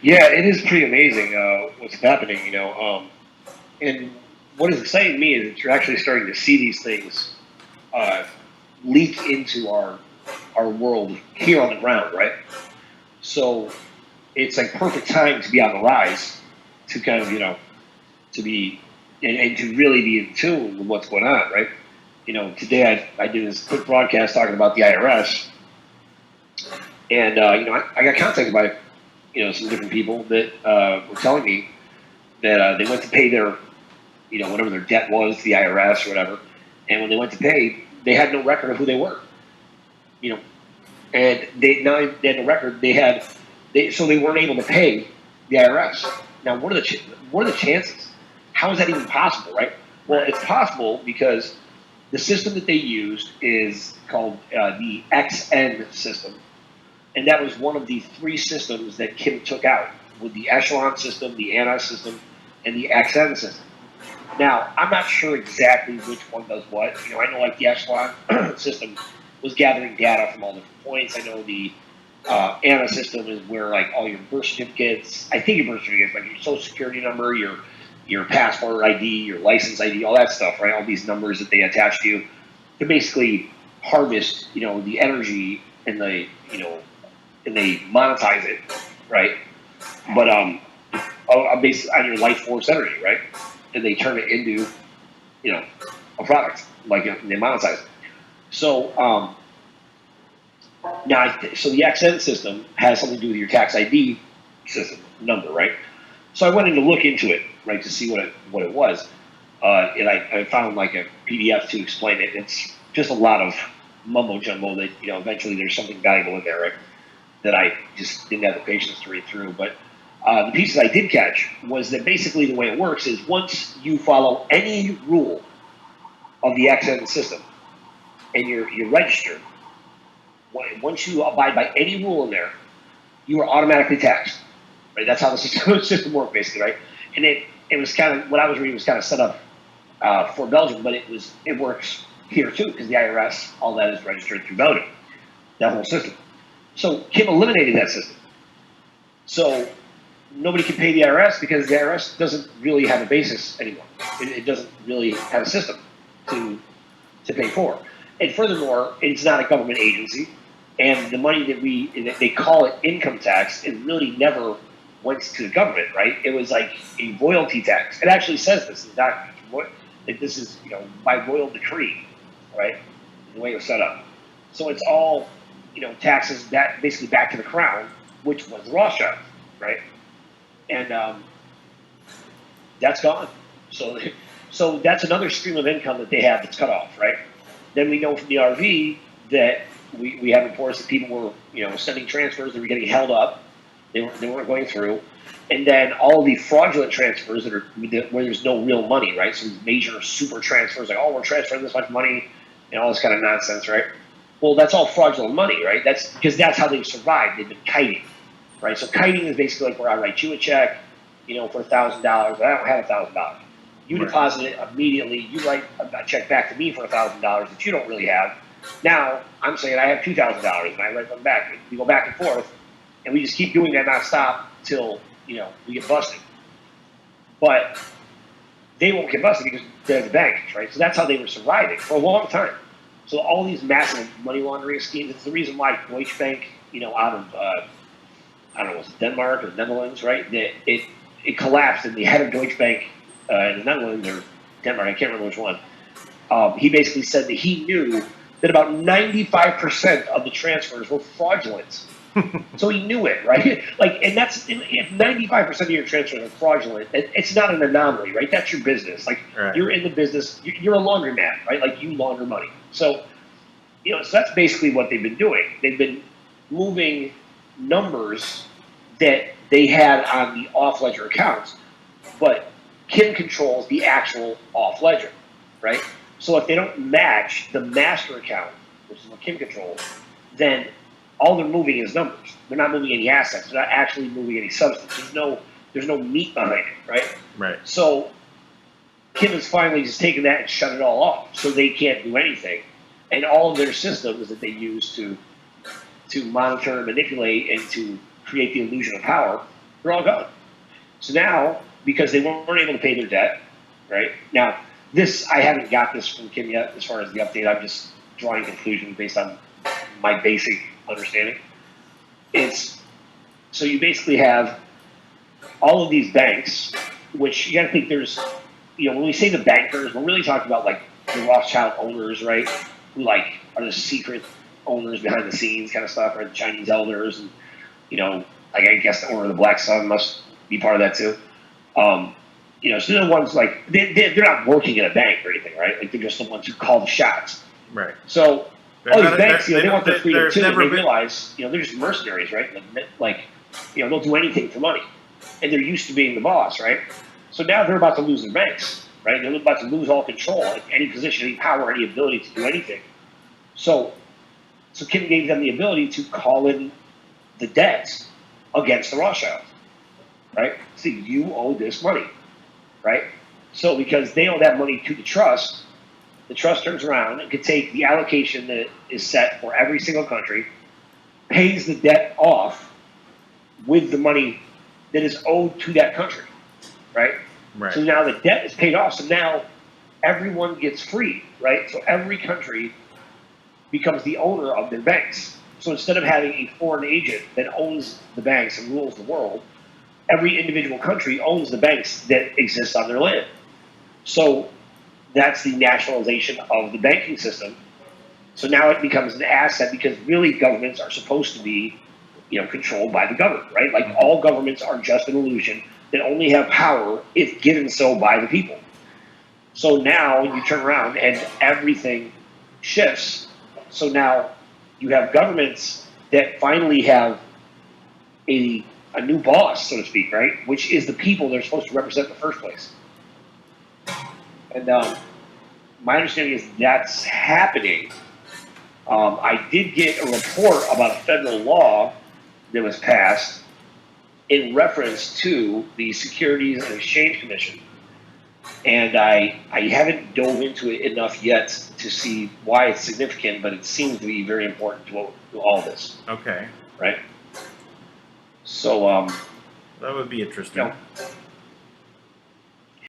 Yeah, it is pretty amazing what's happening, and what is exciting to me is that you're actually starting to see these things uh, leak into our world here on the ground, right? So it's like perfect time to be on the rise, to kind of to be and to really be in tune with what's going on, right? Today I did this quick broadcast talking about the IRS, and I got contacted by some different people that were telling me that they went to pay their whatever their debt was to the IRS or whatever, and when they went to pay, they had no record of who they were, you know, and they had no record. So they weren't able to pay the IRS. Now, what are the chances? How is that even possible, right? Well, it's possible because the system that they used is called the XN system, and that was one of the three systems that Kim took out with the Echelon system, the ANA system, and the XN system. Now, I'm not sure exactly which one does what. I know like the Echelon system was gathering data from all different points. I know the ANA system is where like all your birth certificates, I think your birth certificates, like your social security number, your passport ID, your license ID, all that stuff, right? All these numbers that they attach to you to basically harvest, the energy and and they monetize it, right? But based on your life force energy, right? And they turn it into, a product, like they monetize it. So so the XN system has something to do with your tax ID system number, right? So I went in to look into it, right, to see what it was, and I found like a PDF to explain it. It's just a lot of mumbo jumbo that eventually there's something valuable in there, right? That I just didn't have the patience to read through. But the pieces I did catch was that basically the way it works is once you follow any rule of the XN system and you're registered, once you abide by any rule in there, you are automatically taxed. Right? That's how the system worked, basically, right? And it was kind of what I was reading was kind of set up for Belgium, but it works here too because the IRS, all that is registered through Belgium, that whole system. So Kim eliminated that system. So nobody can pay the IRS because the IRS doesn't really have a basis anymore. It doesn't really have a system to pay for. And furthermore, it's not a government agency, and the money that they call it income tax, it really never went to the government, right? It was like a royalty tax. It actually says this in the document. That this is by royal decree, right? The way it was set up. So it's all taxes that basically back to the crown, which was Rothschild, right? And that's gone. So that's another stream of income that they have that's cut off, right? Then we know from the RV that we have reports that people were sending transfers that were getting held up. They weren't going through. And then all the fraudulent transfers where there's no real money, right? Some major super transfers like, oh, we're transferring this much money and all this kind of nonsense, right? Well, that's all fraudulent money, right? That's because that's how they've survived. They've been kiting, right? So kiting is basically like where I write you a check, for $1,000. I don't have $1,000. You deposit it immediately. You write a check back to me for $1,000 that you don't really have. Now I'm saying I have $2,000 and I write them back. We go back and forth, and we just keep doing that nonstop till we get busted. But they won't get busted because they're the banks, right? So that's how they were surviving for a long time. So all these massive money laundering schemes, it's the reason why Deutsche Bank, out of I don't know, was it Denmark or the Netherlands, right? It collapsed, and the head of Deutsche Bank in the Netherlands or Denmark, I can't remember which one. He basically said that he knew that about 95% of the transfers were fraudulent. So he knew it, right? Like, and if 95% of your transfers are fraudulent, it's not an anomaly, right? That's your business. Like, You're in the business, you're a laundromat, right? Like, you launder money. So, so that's basically what they've been doing. They've been moving numbers that they had on the off ledger accounts, but Kim controls the actual off ledger, right? So if they don't match the master account, which is what Kim controls, then all they're moving is numbers. They're not moving any assets. They're not actually moving any substance. There's no meat behind it, right? Right. So Kim has finally just taken that and shut it all off, so they can't do anything. And all of their systems that they use to monitor and manipulate and to create the illusion of power They're all gone. So now, because they weren't able to pay their debt, right? Now, this, I haven't got this from Kim yet as far as the update. I'm just drawing conclusions based on my basic understanding. It's, so you basically have all of these banks, which you got to think there's, when we say the bankers, we're really talking about like the Rothschild owners, right? Who like are the secret owners behind the scenes kind of stuff, right? The Chinese elders, and like I guess the owner of the Black Sun must be part of that too. So they're the ones like they're not working at a bank or anything, right? Like they're just the ones who call the shots. Right. So all these banks, they want their freedom too. And they been... realize, they're just mercenaries, right? Like, they'll do anything for money, and they're used to being the boss, right? So now they're about to lose their banks, right? They're about to lose all control, like any position, any power, any ability to do anything. So Kim gave them the ability to call in the debts against the Rothschilds, right? So you owe this money, right? So because they owe that money to the trust turns around and could take the allocation that is set for every single country, pays the debt off with the money that is owed to that country, right? Right. So now the debt is paid off. So now everyone gets free, right? So every country becomes the owner of their banks. So instead of having a foreign agent that owns the banks and rules the world, every individual country owns the banks that exist on their land. So that's the nationalization of the banking system. So now it becomes an asset because really governments are supposed to be, controlled by the government, right? Like all governments are just an illusion that only have power if given so by the people. So now you turn around and everything shifts. So now you have governments that finally have a new boss, so to speak, right? Which is the people they're supposed to represent in the first place. And my understanding is that's happening. I did get a report about a federal law that was passed in reference to the Securities and Exchange Commission. And I haven't dove into it enough yet to see why it's significant, but it seems to be very important to all this. Okay. Right? So that would be interesting.